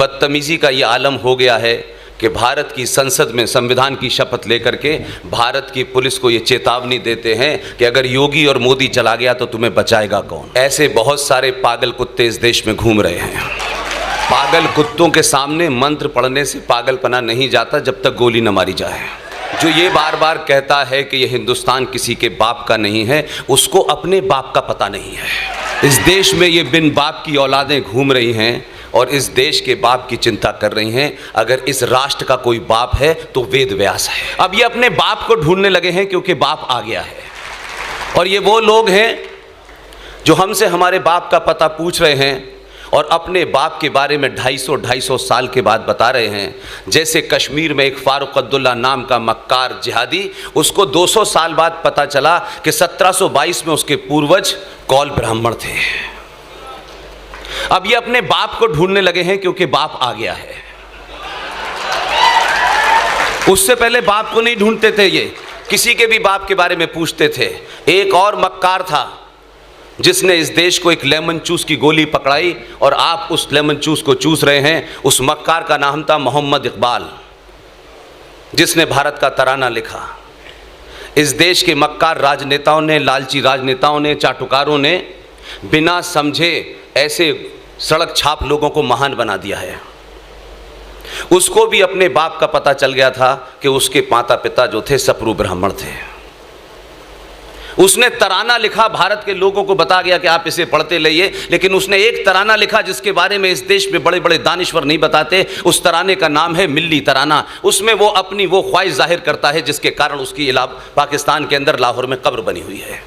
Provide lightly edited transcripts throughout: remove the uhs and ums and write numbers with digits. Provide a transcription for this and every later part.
बदतमीज़ी का ये आलम हो गया है कि भारत की संसद में संविधान की शपथ लेकर के भारत की पुलिस को ये चेतावनी देते हैं कि अगर योगी और मोदी चला गया तो तुम्हें बचाएगा कौन। ऐसे बहुत सारे पागल कुत्ते इस देश में घूम रहे हैं। पागल कुत्तों के सामने मंत्र पढ़ने से पागलपना नहीं जाता जब तक गोली न मारी जाए। जो ये बार बार कहता है कि ये हिंदुस्तान किसी के बाप का नहीं है, उसको अपने बाप का पता नहीं है। इस देश में ये बिन बाप की औलादें घूम रही हैं और इस देश के बाप की चिंता कर रही हैं। अगर इस राष्ट्र का कोई बाप है तो वेद व्यास है। अब ये अपने बाप को ढूंढने लगे हैं क्योंकि बाप आ गया है। और ये वो लोग हैं जो हमसे हमारे बाप का पता पूछ रहे हैं और अपने बाप के बारे में 250 साल के बाद बता रहे हैं। जैसे कश्मीर में एक फारूक अब्दुल्ला नाम का मक्कार जिहादी, उसको 200 साल बाद पता चला कि 1722 में उसके पूर्वज कौल ब्राह्मण थे। अब ये अपने बाप को ढूंढने लगे हैं क्योंकि बाप आ गया है। उससे पहले बाप को नहीं ढूंढते थे, ये किसी के भी बाप के बारे में पूछते थे। एक और मक्कार था जिसने इस देश को एक लेमन चूस की गोली पकड़ाई और आप उस लेमन चूस को चूस रहे हैं। उस मक्कार का नाम था मोहम्मद इकबाल, जिसने भारत का तराना लिखा। इस देश के मक्कार राजनेताओं ने, लालची राजनेताओं ने, चाटुकारों ने बिना समझे ऐसे सड़क छाप लोगों को महान बना दिया है। उसको भी अपने बाप का पता चल गया था कि उसके माता पिता जो थे सप्रू ब्राह्मण थे। उसने तराना लिखा, भारत के लोगों को बता गया कि आप इसे पढ़ते रहिए। लेकिन उसने एक तराना लिखा जिसके बारे में इस देश में बड़े बड़े दानिश्वर नहीं बताते। उस तराने का नाम है मिल्ली तराना। उसमें वो अपनी वो ख्वाहिश जाहिर करता है जिसके कारण उसकी पाकिस्तान के अंदर लाहौर में कब्र बनी हुई है।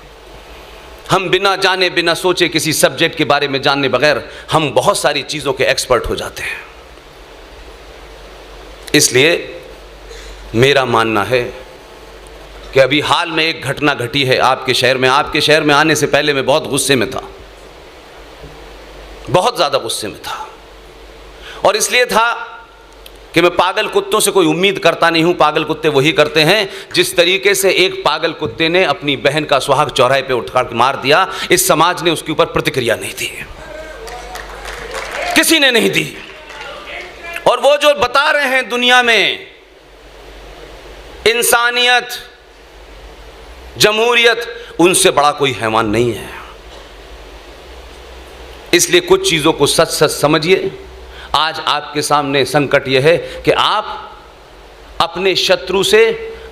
हम बिना जाने बिना सोचे किसी सब्जेक्ट के बारे में जानने बगैर हम बहुत सारी चीज़ों के एक्सपर्ट हो जाते हैं। इसलिए मेरा मानना है कि अभी हाल में एक घटना घटी है आपके शहर में। आपके शहर में आने से पहले मैं बहुत गुस्से में था, बहुत ज़्यादा गुस्से में था। और इसलिए था कि मैं पागल कुत्तों से कोई उम्मीद करता नहीं हूँ। पागल कुत्ते वही करते हैं जिस तरीके से एक पागल कुत्ते ने अपनी बहन का सुहाग चौराहे पे उठकर मार दिया, इस समाज ने उसके ऊपर प्रतिक्रिया नहीं दी, किसी ने नहीं दी। और वो जो बता रहे हैं दुनिया में इंसानियत, जमहूरियत, उनसे बड़ा कोई हैवान नहीं है। इसलिए कुछ चीज़ों को सच सच समझिए। आज आपके सामने संकट यह है कि आप अपने शत्रु से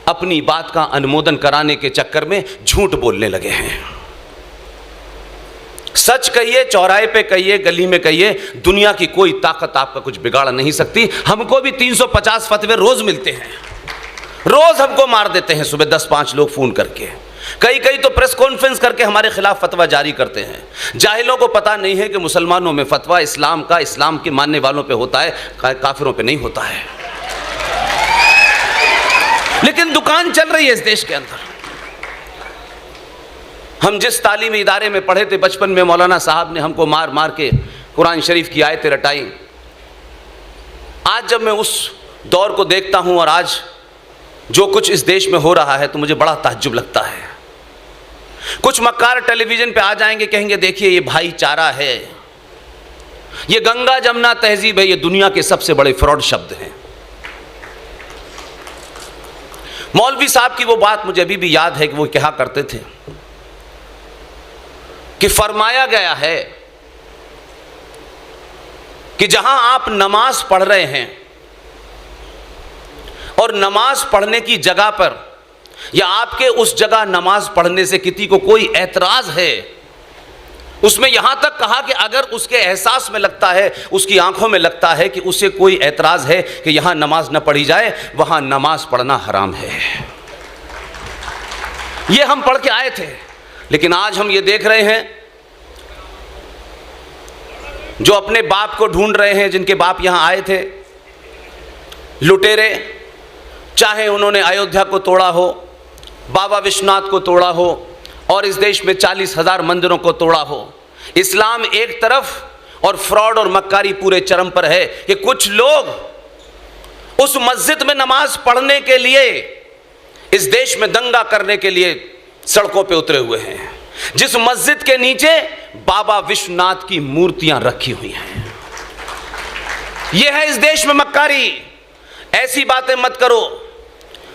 अपनी बात का अनुमोदन कराने के चक्कर में झूठ बोलने लगे हैं। सच कहिए, चौराहे पे कहिए, गली में कहिए, दुनिया की कोई ताकत आपका कुछ बिगाड़ नहीं सकती। हमको भी 350 फतवे रोज मिलते हैं, रोज हमको मार देते हैं सुबह 10-5 लोग फोन करके। कई तो प्रेस कॉन्फ्रेंस करके हमारे खिलाफ फतवा जारी करते हैं। जाहिलों को पता नहीं है कि मुसलमानों में फतवा इस्लाम का, इस्लाम के मानने वालों पे होता है, काफिरों पे नहीं होता है। लेकिन दुकान चल रही है इस देश के अंदर। हम जिस तालीमी इदारे में पढ़े थे, बचपन में मौलाना साहब ने हमको मार मार के कुरान शरीफ की आयतें रटाई। आज जब मैं उस दौर को देखता हूं और आज जो कुछ इस देश में हो रहा है तो मुझे बड़ा ताज्जुब लगता है। कुछ मक्कार टेलीविजन पे आ जाएंगे, कहेंगे देखिए ये भाईचारा है, ये गंगा जमुना तहजीब है। ये दुनिया के सबसे बड़े फ्रॉड शब्द हैं। मौलवी साहब की वो बात मुझे अभी भी याद है कि वो क्या करते थे कि फरमाया गया है कि जहां आप नमाज पढ़ रहे हैं और नमाज पढ़ने की जगह पर या आपके उस जगह नमाज पढ़ने से किसी को कोई एतराज है, उसमें यहां तक कहा कि अगर उसके एहसास में लगता है, उसकी आंखों में लगता है कि उसे कोई एतराज है कि यहां नमाज न पढ़ी जाए, वहां नमाज पढ़ना हराम है। ये हम पढ़ के आए थे। लेकिन आज हम ये देख रहे हैं जो अपने बाप को ढूंढ रहे हैं, जिनके बाप यहां आए थे, लुटेरे, चाहे उन्होंने अयोध्या को तोड़ा हो, बाबा विश्वनाथ को तोड़ा हो और इस देश में 40,000 मंदिरों को तोड़ा हो। इस्लाम एक तरफ और फ्रॉड और मक्कारी पूरे चरम पर है कि कुछ लोग उस मस्जिद में नमाज पढ़ने के लिए, इस देश में दंगा करने के लिए सड़कों पे उतरे हुए हैं, जिस मस्जिद के नीचे बाबा विश्वनाथ की मूर्तियां रखी हुई हैं। यह है इस देश में मक्कारी। ऐसी बातें मत करो,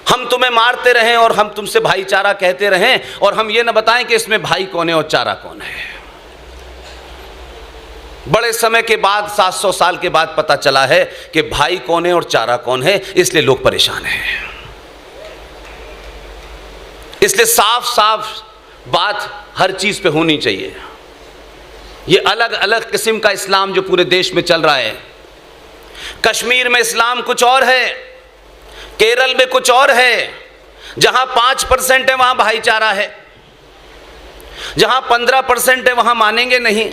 हम तुम्हें मारते रहें और हम तुमसे भाईचारा कहते रहें और हम ये ना बताएं कि इसमें भाई कौन है और चारा कौन है। बड़े समय के बाद 700 साल के बाद पता चला है कि भाई कौन है और चारा कौन है, इसलिए लोग परेशान हैं। इसलिए साफ साफ बात हर चीज पे होनी चाहिए। ये अलग अलग किस्म का इस्लाम जो पूरे देश में चल रहा है, कश्मीर में इस्लाम कुछ और है, केरल में कुछ और है। जहां 5% है वहां भाईचारा है, जहां 15% है वहां मानेंगे नहीं,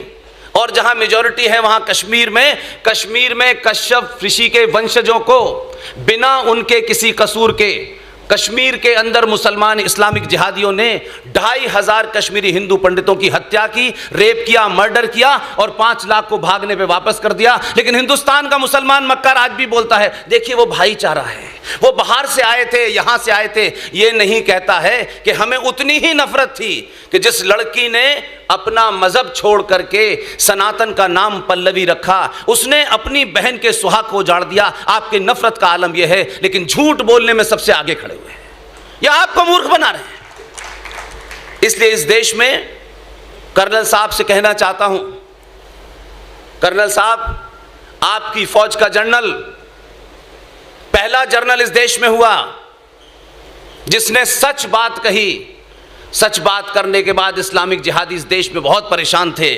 और जहां मेजॉरिटी है वहां कश्मीर में कश्यप ऋषि के वंशजों को बिना उनके किसी कसूर के कश्मीर के अंदर मुसलमान इस्लामिक जिहादियों ने 2500 कश्मीरी हिंदू पंडितों की हत्या की, रेप किया, मर्डर किया और 5 लाख को भागने पे वापस कर दिया। लेकिन हिंदुस्तान का मुसलमान मक्कार आज भी बोलता है देखिए वो भाईचारा है, वो बाहर से आए थे, यहां से आए थे। ये नहीं कहता है कि हमें उतनी ही नफरत थी कि जिस लड़की ने अपना मजहब छोड़ करके सनातन का नाम पल्लवी रखा, उसने अपनी बहन के सुहाग को उजाड़ दिया। आपके नफरत का आलम यह है, लेकिन झूठ बोलने में सबसे आगे खड़े हुए हैं या आपको मूर्ख बना रहे हैं। इसलिए इस देश में कर्नल साहब से कहना चाहता हूं, कर्नल साहब आपकी फौज का जनरल पहला जनरल इस देश में हुआ जिसने सच बात कही। सच बात करने के बाद इस्लामिक जिहादी इस देश में बहुत परेशान थे,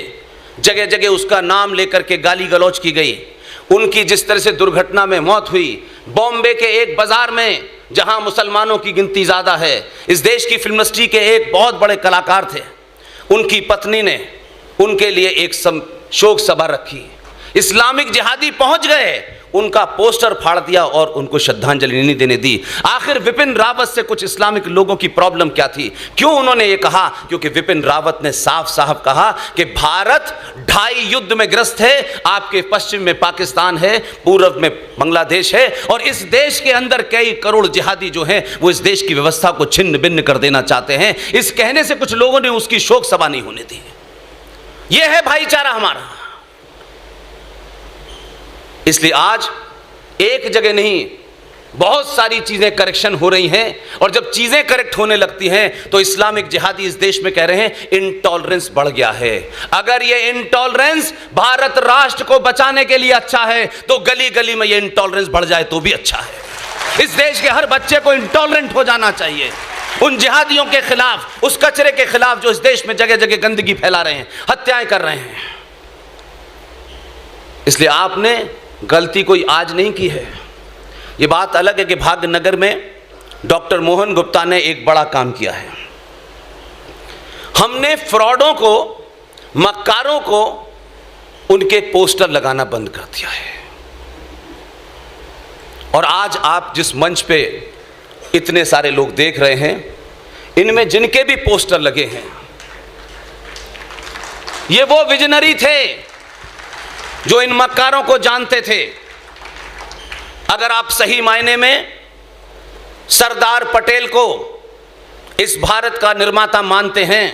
जगह जगह उसका नाम लेकर के गाली गलौज की गई। उनकी जिस तरह से दुर्घटना में मौत हुई, बॉम्बे के एक बाजार में जहां मुसलमानों की गिनती ज़्यादा है, इस देश की फिल्म इंडस्ट्री के एक बहुत बड़े कलाकार थे, उनकी पत्नी ने उनके लिए एक शोक सभा रखी। इस्लामिक जिहादी पहुंच गए, उनका पोस्टर फाड़ दिया और उनको श्रद्धांजलि नहीं देने दी। आखिर विपिन रावत से कुछ इस्लामिक लोगों की प्रॉब्लम क्या थी? क्यों उन्होंने ये कहा? क्योंकि विपिन रावत ने साफ साफ कहा कि भारत 2.5 युद्ध में ग्रस्त है। आपके पश्चिम में पाकिस्तान है, पूर्व में बांग्लादेश है, और इस देश के अंदर कई करोड़ जिहादी जो हैं वो इस देश की व्यवस्था को छिन्न भिन्न कर देना चाहते हैं। इस कहने से कुछ लोगों ने उसकी शोक सभा नहीं होने दी। यह है भाईचारा हमारा। इसलिए आज एक जगह नहीं, बहुत सारी चीजें करेक्शन हो रही हैं, और जब चीजें करेक्ट होने लगती हैं तो इस्लामिक जिहादी इस देश में कह रहे हैं इंटॉलरेंस बढ़ गया है। अगर ये इंटॉलरेंस भारत राष्ट्र को बचाने के लिए अच्छा है तो गली गली में ये इंटॉलरेंस बढ़ जाए तो भी अच्छा है। इस देश के हर बच्चे को इंटॉलरेंट हो जाना चाहिए उन जिहादियों के खिलाफ, उस कचरे के खिलाफ जो इस देश में जगह जगह गंदगी फैला रहे हैं, हत्याएं कर रहे हैं। इसलिए आपने गलती कोई आज नहीं की है। ये बात अलग है कि भाग्यनगर में डॉक्टर मोहन गुप्ता ने एक बड़ा काम किया है। हमने फ्रॉडों को, मक्कारों को उनके पोस्टर लगाना बंद कर दिया है। और आज आप जिस मंच पे इतने सारे लोग देख रहे हैं, इनमें जिनके भी पोस्टर लगे हैं, ये वो विजनरी थे जो इन मक्कारों को जानते थे। अगर आप सही मायने में सरदार पटेल को इस भारत का निर्माता मानते हैं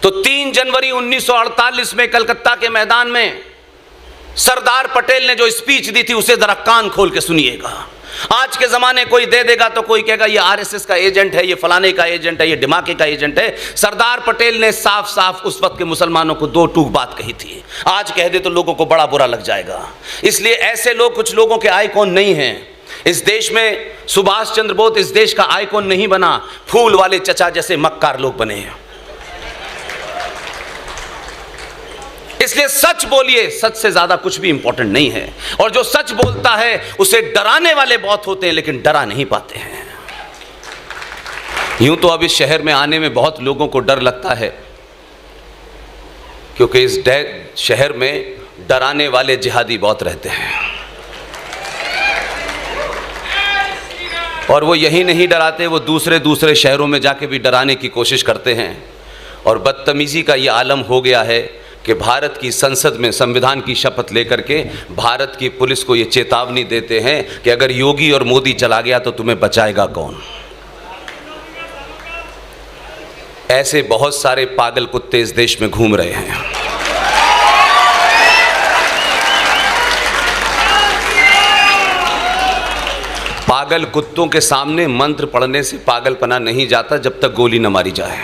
तो 3 जनवरी 1948 में कलकत्ता के मैदान में सरदार पटेल ने जो स्पीच दी थी उसे जरा कान खोल के सुनिएगा। आज के ज़माने कोई दे देगा तो कोई कहेगा ये आरएसएस का एजेंट है, ये फलाने का एजेंट है, ये दिमागे का एजेंट है। सरदार पटेल ने साफ साफ उस वक्त के मुसलमानों को 2 टूक बात कही थी। आज कह दे तो लोगों को बड़ा बुरा लग जाएगा। इसलिए ऐसे लोग कुछ लोगों के आइकॉन नहीं हैं इस देश में। सुभाष चंद्र बोस इस देश का आइकॉन नहीं बना, फूल वाले चचा जैसे मक्कार लोग बने हैं। इसलिए सच बोलिए, सच से ज्यादा कुछ भी इंपॉर्टेंट नहीं है। और जो सच बोलता है उसे डराने वाले बहुत होते हैं लेकिन डरा नहीं पाते हैं। यूं तो अब इस शहर में आने में बहुत लोगों को डर लगता है क्योंकि इस शहर में डराने वाले जिहादी बहुत रहते हैं। और वो यही नहीं डराते, वो दूसरे शहरों में जाके भी डराने की कोशिश करते हैं। और बदतमीजी का ये आलम हो गया है कि भारत की संसद में संविधान की शपथ लेकर के भारत की पुलिस को ये चेतावनी देते हैं कि अगर योगी और मोदी चला गया तो तुम्हें बचाएगा कौन। ऐसे बहुत सारे पागल कुत्ते इस देश में घूम रहे हैं। पागल कुत्तों के सामने मंत्र पढ़ने से पागलपना नहीं जाता जब तक गोली न मारी जाए।